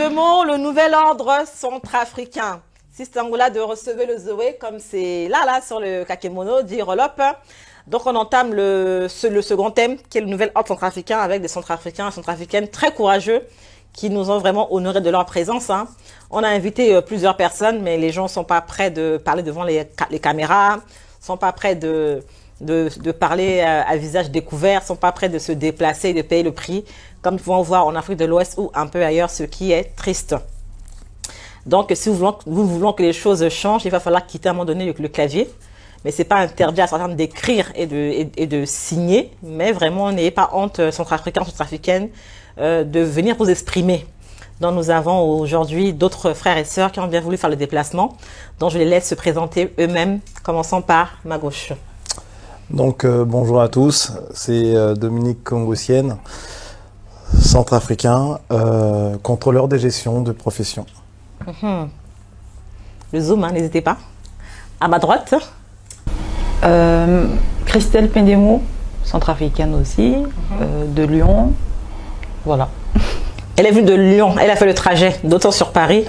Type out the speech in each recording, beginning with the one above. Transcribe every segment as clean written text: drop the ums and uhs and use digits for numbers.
vivement le nouvel ordre centrafricain. Sistangoula de recevoir le Zoé comme c'est là sur le kakemono d'Irolop. Donc on entame le second thème qui est le nouvel ordre centrafricain avec des centrafricains et centrafricaines très courageux qui nous ont vraiment honorés de leur présence. On a invité plusieurs personnes mais les gens sont pas prêts de parler devant les caméras, sont pas prêts de parler à visage découvert, sont pas prêts de se déplacer et de payer le prix, comme nous pouvons voir en Afrique de l'Ouest ou un peu ailleurs, ce qui est triste. Donc, si nous voulons que les choses changent, il va falloir quitter à un moment donné le clavier. Mais c'est pas interdit à certains d'écrire et de signer, mais vraiment, n'ayez pas honte, centrafricains, centrafricaines, de venir vous exprimer. Donc, nous avons aujourd'hui d'autres frères et sœurs qui ont bien voulu faire le déplacement. Donc, je les laisse se présenter eux-mêmes, commençant par ma gauche. Donc, bonjour à tous, c'est Dominique Kongossienne, centrafricain, contrôleur des gestions de profession. Le zoom, n'hésitez pas. À ma droite. Christelle Pendemo, centrafricaine aussi, de Lyon. Voilà. Elle est venue de Lyon, elle a fait le trajet d'autant sur Paris.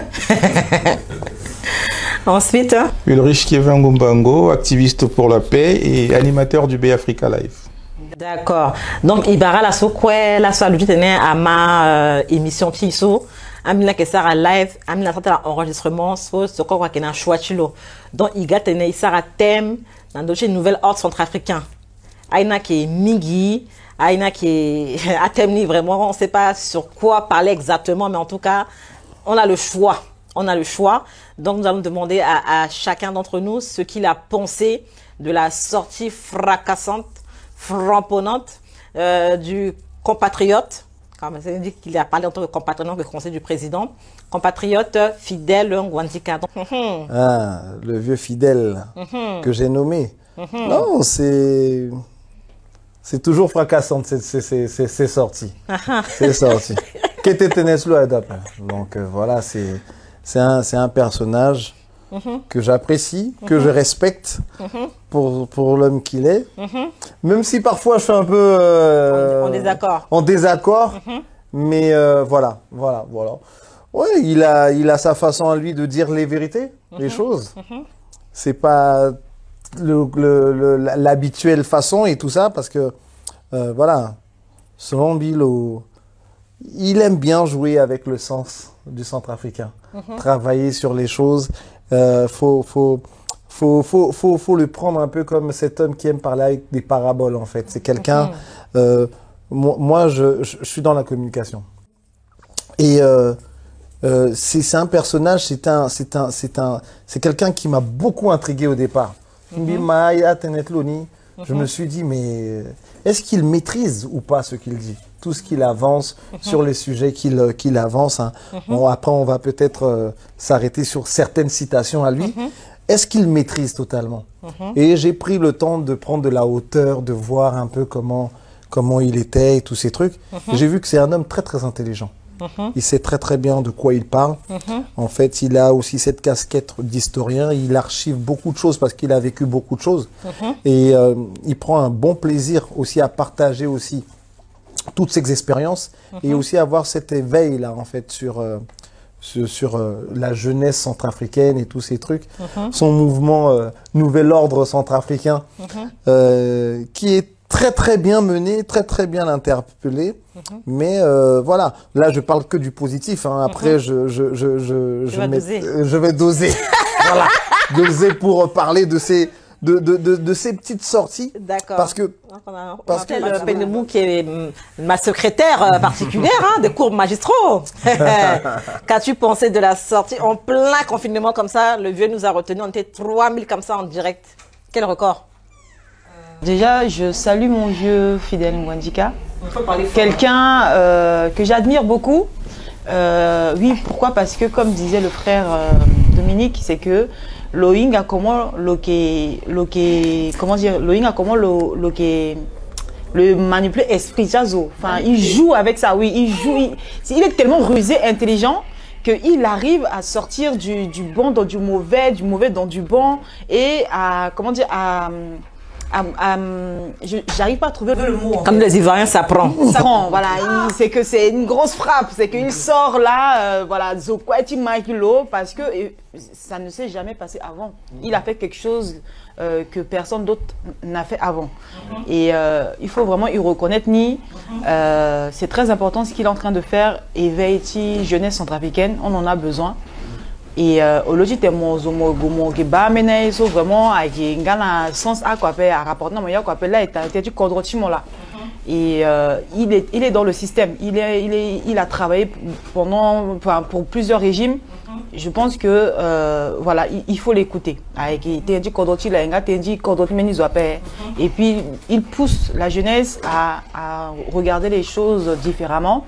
Ensuite. Ulrich Kevin Ngumbango, activiste pour la paix et animateur du Bay Africa Live. D'accord. Donc, Ibara, la soukwe, la soie, à ma émission Piso. Amina Kessara live, Amina Sata enregistrement, ce qu'on qu'il y a un choix chilo. Donc, il y a un thème dans le nouvel ordre centrafricain. Aïna qui est Mingi, Aïna qui est à thème vraiment, on ne sait pas sur quoi parler exactement, mais en tout cas, on a le choix. On a le choix. Donc, nous allons demander à chacun d'entre nous ce qu'il a pensé de la sortie fracassante, frapponnante du compatriote. Ça dit qu'il a parlé en tant que compatriote, que conseiller du président, compatriote Fidèle Ngouandika. Ah, le vieux Fidèle que j'ai nommé. Non, c'est toujours fracassant, c'est sorti. C'est sorti. Donc voilà, c'est un personnage que j'apprécie, que je respecte pour l'homme qu'il est. Même si parfois je suis un peu en désaccord. Mais voilà. Ouais, il a sa façon à lui de dire les vérités, les choses. C'est pas l'habituelle façon et tout ça parce que voilà, selon Bilo, il aime bien jouer avec le sens du centrafricain, travailler sur les choses. Faut le prendre un peu comme cet homme qui aime parler avec des paraboles en fait. C'est quelqu'un. Moi, je suis dans la communication et c'est un personnage. C'est quelqu'un qui m'a beaucoup intrigué au départ. Je me suis dit mais est-ce qu'il maîtrise ou pas ce qu'il dit? Tout ce qu'il avance sur les sujets qu'il avance. Bon, après, on va peut-être s'arrêter sur certaines citations à lui. Est-ce qu'il maîtrise totalement? Et j'ai pris le temps de prendre de la hauteur, de voir un peu comment il était et tous ces trucs. J'ai vu que c'est un homme très, très intelligent. Il sait très, très bien de quoi il parle. En fait, il a aussi cette casquette d'historien. Il archive beaucoup de choses parce qu'il a vécu beaucoup de choses. Et il prend un bon plaisir aussi à partager aussi toutes ces expériences et aussi avoir cet éveil là en fait sur la jeunesse centrafricaine et tous ces trucs. Son mouvement Nouvel Ordre centrafricain qui est très très bien mené, très très bien interpellé. Mais voilà, là je parle que du positif. Après je vais doser. Voilà, doser pour parler de ces petites sorties. D'accord. Parce que le Pendemo qui est ma secrétaire particulière des cours magistraux. Qu'as-tu pensé de la sortie en plein confinement comme ça? Le vieux nous a retenu, on était 3000 comme ça en direct. Quel record? Déjà, je salue mon vieux Fidèle Ngouandika. Quelqu'un que j'admire beaucoup. Oui, pourquoi? Parce que comme disait le frère Dominique, c'est que Loïng a comment le manipuler esprit Jazo. Enfin, il joue avec ça, oui, il est tellement rusé, intelligent qu'il arrive à sortir du bon dans du mauvais dans du bon et à j'arrive pas à trouver le mot. Comme les Ivoiriens, ça prend. Ça prend, voilà. C'est que c'est une grosse frappe. C'est qu'il sort là, voilà, Zokwati Makilo, parce que ça ne s'est jamais passé avant. Il a fait quelque chose que personne d'autre n'a fait avant. Et il faut vraiment y reconnaître ni. C'est très important ce qu'il est en train de faire. Éveiller jeunesse centrafricaine, on en a besoin. Et au logis de mon qui bat mener so vraiment à qui gana sens à quoi faire à rapporter non mais quoi faire là et du cadre là. Et il est dans le système. Il a travaillé pendant pour plusieurs régimes. Je pense que voilà, il faut l'écouter. Et puis il pousse la jeunesse à regarder les choses différemment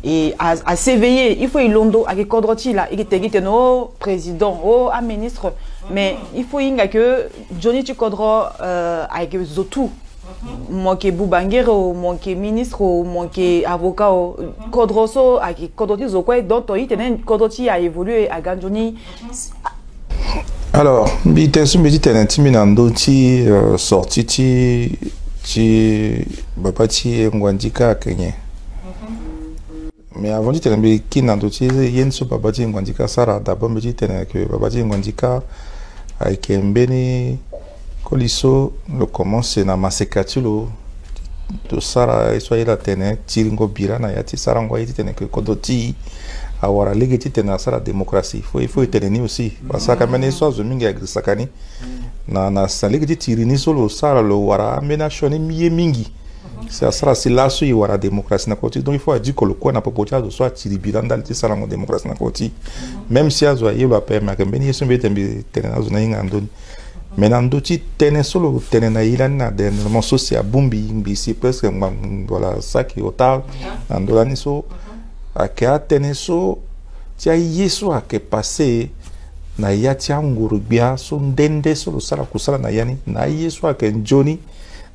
et à s'éveiller. Il faut y londo avec Kodroti là, il était no président, oh un ministre, mais il faut que Johnny Chikodro avec Zotou. Moi qui est Boubangero, moi qui est ministre, moi qui est avocat, Kodroso, Kodroti Zokwe, donc Kodroti a évolué à Ganjoni. Alors, bitensu me dit intimidando ti sorti ti bapati ngwandika kenye. Mais avant de te qui n'a d'autre yen so babati ngwandika sara d'abord me dit que babati ngwandika avec mbeni Koliso le commence na masekatulo to sara soit la tene tiringo birana yati sarango yiti tene que kodoti awara legiti tene sara démocratie il faut tenir aussi parce que quand soit zominga sakani na sa legiti tirini solo sara lo wara mena shoni miye mingi c'est ça c'est là sur wara démocratie na koti donc il faut dire que le quoi na popocha de soit tiribiranda ti sarango démocratie na koti même si azo yelo apé ma kembeni yeso betembe tene na zona inga ndoni. Maintenant, d'autres tenez solo, tenez na ilana, dernièrement social bumbi, c'est presque voilà ça qui est au tard. Andolani so, à quoi tenez so, tia yeso à que passé, na yatia ngurubia so dende solo sala kusala na yani, na yeso à que Johnny,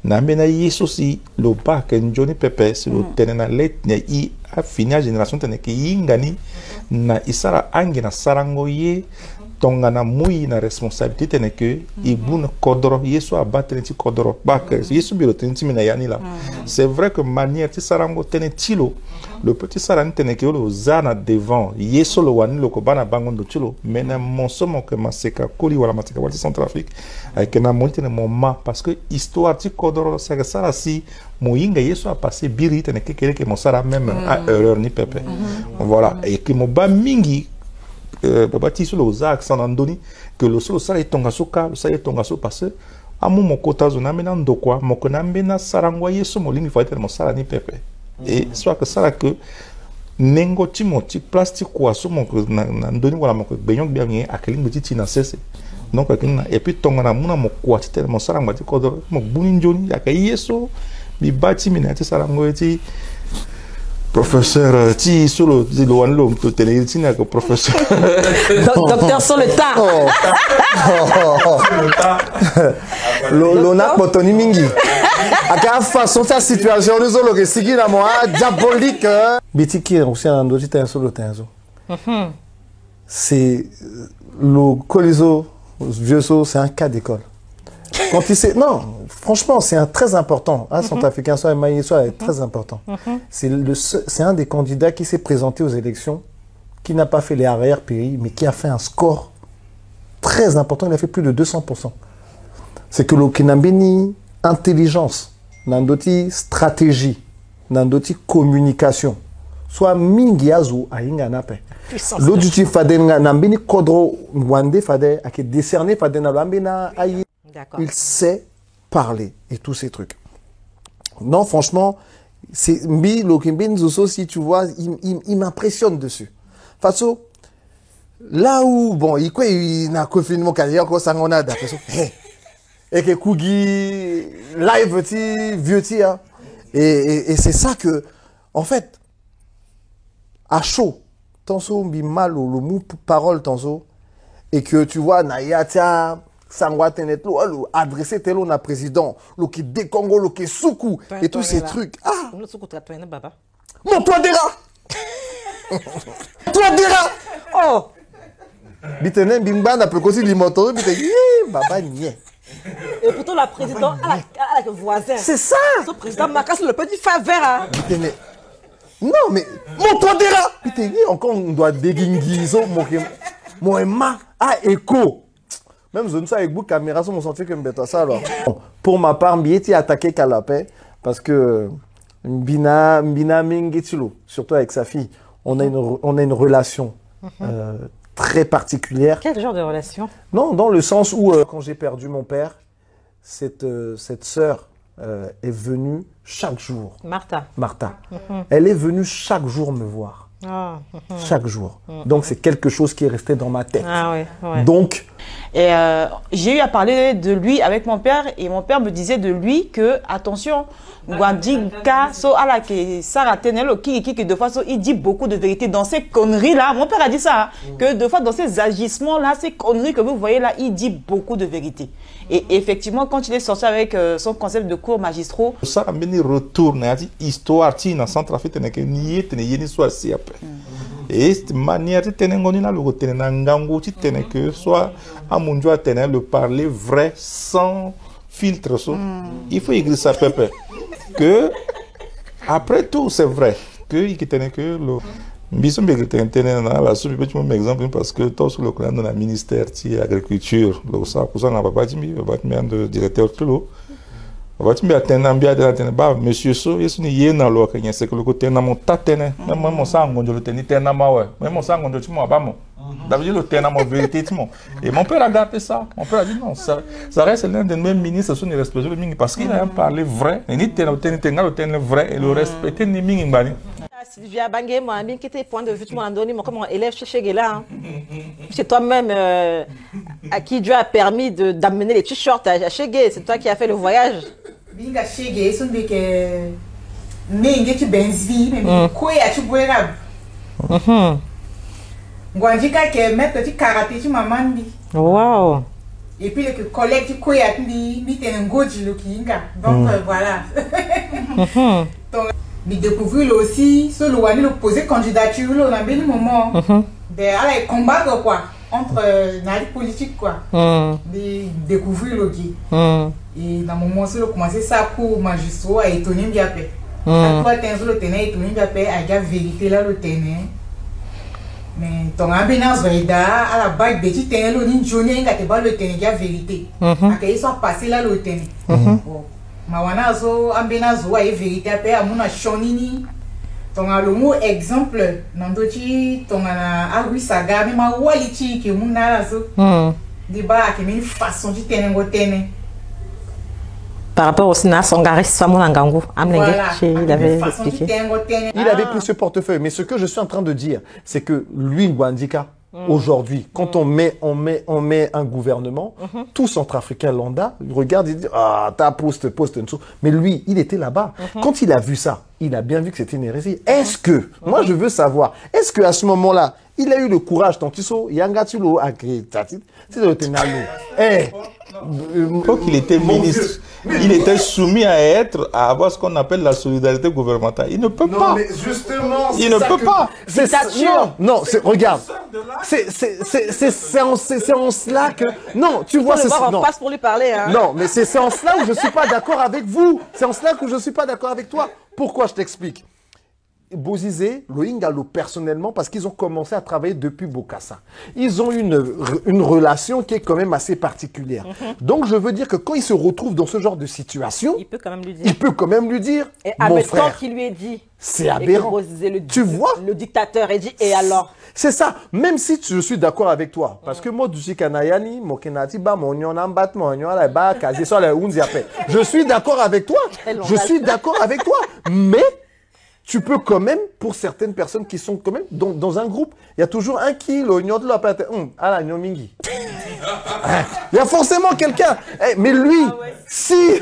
na mena yeso si le bas que Johnny Pepe, c'est le tenez na let na i a fini génération tenez que yingani na isara angi na sarango ye. Tongana mui na responsabilité tene que ibuna kodoro yeso abattre ti kodoro bak yeso biro tenti mina yani là c'est vrai que manière ti sarango tene tilo le petit saran tene que le zana devant yeso le wani le ko bana bangondo tilo mena mon somo que maseka koli wala maseka wala Centrafrique avec na monte ne moment parce que histoire ti kodoro c'est que ça si moyinga yeso a passé biri tene que mon sara même à erreur ni pepe voilà et que mo ba mingi babati sur le accent andoni que le solo ça est tongasoka ça est tongaso parce que amu mokota zona mena ndokwa mokona mbena sarangwaye so molingi faut être mon sala ni pepe et soit que ça que nengo timoti plastique quoi so mon ndoni wala moko benyon bien akeli ngoti na cesse donc et puis tongana muna mokwa tellement sarangwa ti kodo mo buninjoni akayeso bi bati mina ti sarangwaye ti professeur ti solo di lo wan lo to tele ti na ko professeur docteur sur le tas lo na potoni mingi aka façon sa situation nous lo que sigi na moi diabolique bitiki aussi en doji ten solo tenzo c'est le Coliso vieux c'est un cas d'école. Quand il sait, non, franchement, c'est un très important. Un centrafricain, soit Maï, soit est très important. C'est un des candidats qui s'est présenté aux élections, qui n'a pas fait les arrière-pays, mais qui a fait un score très important. Il a fait plus de 200%. C'est que le Kinambeni, intelligence, nandoti stratégie, nandoti communication, soit mingiazu a inganape. L'autre du faden nambeni kodro wande fade a qui décerné faden nambena aïe. Il sait parler et tous ces trucs. Non, franchement, c'est Mbi Lokimbin Zoso, si tu vois, il m'impressionne dessus. Faso, là où, bon, il n'a confinement carrière, quoi, ça en a d'impression. Et que Kougi, live, vieux, hein. Et c'est ça que, en fait, à chaud, tanso Mbi mal, le mot parole, tanso, et que tu vois, Nayatia, Sangwa Tenetlo, adressé tel on a président, le qui décongo, le qui soukou, et tous ces trucs. Ah! Mon toi dira! Toi dira! Oh! Bitenen bimba n'a pas aussi l'imoto, bité, baba nye. Et pourtant, la présidente a le voisin. C'est ça. Son président Makas, le petit faveur. Hein. Non, mais mon tondera. Putain, encore on doit déguinguiser mon aima à écho. Même zone ça avec vous caméra sur mon sentier que me ça alors. Pour ma part, m'y attaqué Kalapé parce que Mbina Mingetilo, surtout avec sa fille, on a une relation très particulière. Quel genre de relation? Non, dans le sens où quand j'ai perdu mon père, cette sœur est venue chaque jour. Martha. Elle est venue chaque jour me voir. Chaque jour. Donc c'est quelque chose qui est resté dans ma tête. Ah, ouais. Donc... Et j'ai eu à parler de lui avec mon père et mon père me disait de lui que, attention, Gwandika, so ala ke Sarah Tenelo, qui de fois il dit beaucoup de vérité dans ces conneries là. Mon père a dit ça, que de fois dans ces agissements là, ces conneries que vous voyez là, il dit beaucoup de vérité. Et effectivement, quand il est sorti avec son concept de cours magistraux, ça a mené retourne à histoire qui dans Centrafrique n'est que nié tenait une histoire si après. Et cette manière de tenir le tenir n'angango tu tenais que soit à mon joie tenir le parler vrai sans filtre. Il faut écrire ça pépé. Que après tout c'est vrai que il tenait que le bisou me tenait dans la soupe petit exemple parce que tout sur le plan de la ministère de l'agriculture le ça pour ça n'a pas dit mais va de directeur tout l'eau va te mettre un ambiance de la monsieur so et ce n'est pas l'eau que c'est que le côté n'a mon tatene même mon sang on le tenait tellement ouais même mon sang on tu m'as pas mon David le tenait mon vérité et mon père a gardé ça mon père a dit non ça reste l'un des mêmes ministres son respect le ming parce qu'il a parlé vrai et ni tenait vrai et le respecter ni ming bani Sylvia Bangé, moi, bien qui était point de vue, tout le monde donné, moi, comme élève chez Guéla. C'est toi-même à qui Dieu a permis d'amener les t-shirts à Chegué. C'est toi qui as fait le voyage. Binga Chegué, c'est que mais tu benzi, mais quoi à tu boire. Gwandika qui met petit karaté, tu maman dit. Wow. Et puis le collègue tu quoi à dit, mais t'es un goji le kinga. Donc voilà. Donc mais découvrir aussi ce loin le poser candidature là on a bien le moment de aller combattre quoi entre la politique quoi de découvrir le qui et dans le moment où on commencer ça pour magistrat et étonner bien après à toi t'es le tenir étonner bien après à la vérité là le tenir mais ton ambulance vaida à la bague petit tenir le ni journée quand tu vas le tenir la vérité à qu'ils soit passé là le tenir mawana zo ambena zo a vérité après à mon chonini ton a le mot exemple nandochi ton a oui saga mais ma waliti que mon na zo débat que une façon de tenir par rapport au Sina Songari Samon Ngango il avait expliqué il avait pris ce portefeuille mais ce que je suis en train de dire c'est que lui Gwandika aujourd'hui, quand on met un gouvernement, tout centrafricain lambda regarde et dit ah ta poste en dessous. Mais lui, il était là-bas. Quand il a vu ça, il a bien vu que c'était une hérésie. Est-ce que, moi je veux savoir, est-ce que à ce moment-là, il a eu le courage tant qu'il Yangatulo a créé quand il était ministre, il était soumis à avoir ce qu'on appelle la solidarité gouvernementale. Il ne peut pas. Non, mais justement, il ne peut pas. C'est ça. Non, regarde. C'est en cela que. Non, tu vois, c'est ça. On passe pour lui parler. Hein. Non, mais c'est en cela où je ne suis pas d'accord avec vous. C'est en cela que je ne suis pas d'accord avec toi. Pourquoi je t'explique? Bozizé, Loingalo personnellement, parce qu'ils ont commencé à travailler depuis Bokassa. Ils ont une relation qui est quand même assez particulière. Donc, je veux dire que quand il se retrouve dans ce genre de situation, il peut quand même lui dire. Il peut quand même lui dire. Et à mon frère, qui lui est dit. C'est aberrant. Tu vois? Le dictateur est dit, et alors? C'est ça. Même si je suis d'accord avec toi. Parce que moi, je suis d'accord avec toi. Je suis d'accord avec toi. Mais tu peux quand même, pour certaines personnes qui sont quand même dans un groupe, il y a toujours un qui, l'oignon de la pâte, il y a forcément quelqu'un. Mais lui, si,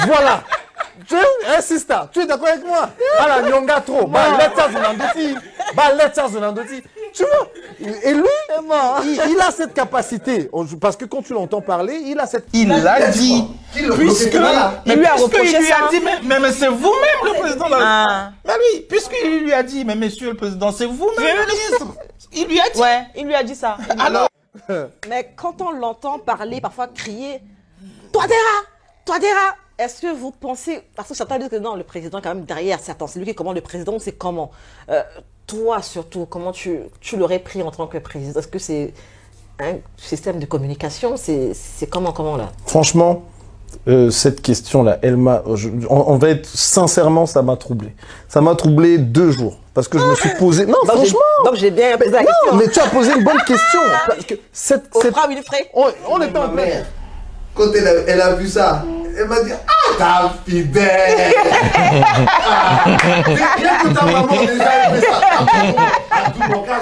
voilà. Tu es d'accord avec moi? Tu vois? Et lui, il a cette capacité. Parce que quand tu l'entends parler, il a cette... Il l'a dit. Puisque il lui a reproché ça. Mais c'est vous-même le président. Mais oui, puisqu'il lui a dit, mais monsieur le président, c'est vous-même le ministre. Il lui a dit. Ouais, il lui a dit ça. Alors, Mais quand on l'entend parler, parfois crier, toi Dera, est-ce que vous pensez, parce que certains disent que non, le président quand même derrière, c'est lui qui commande, le président, c'est comment toi surtout, comment tu l'aurais pris en tant que président? Est-ce que c'est un système de communication? C'est comment là? Franchement, cette question-là, on va être sincèrement, ça m'a troublé. Ça m'a troublé 2 jours. Parce que je me suis posé... Non, donc franchement... Donc j'ai bien posé la question. Non, mais tu as posé une bonne question. Parce que Oprah Winfrey. On était en plein. Quand elle a vu ça, elle m'a dit, ah, ta fidèle. Bien que ta maman déjà a fait ça. À tout mon cas,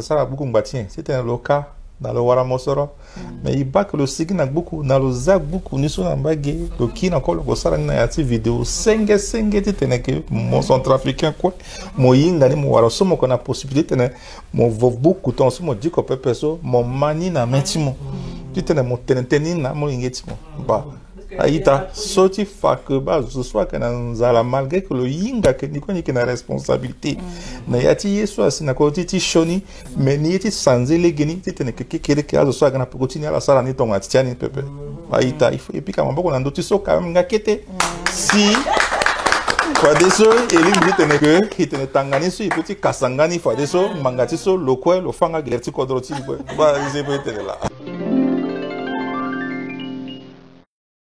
ça va beaucoup m'battre. C'était un local dans le Waramosoro. Mais il bat que le sigi n'a beaucoup, dans le zag beaucoup, nous sommes en baguette. Le qui n'a encore le gossard n'a pas vidéo. Senge, tu t'es que mon centrafricain quoi. Mon yinga ni mon waraso, mon qu'on a possibilité, mon beaucoup de temps, mon dit qu'on peut perso, mon mani na mentimo. Tu t'es mon teneni na mon ingetimo. Bah. Aïta, sorti fac bas, ce soit que nous allons malgré que le yinga que ni connaît une responsabilité. Na yati yeso asina ko titi shoni, mais ni yati sanze les geni titi ne que ce soit que na continuer la sala ni ton atiani pepe. Aïta, il faut et puis quand on va dans so quand même ngakete. Si fois des so et lui dit que qui te tangani so petit kasangani fois des so mangati so lokwe lo fanga glerti kodroti ba ils étaient là.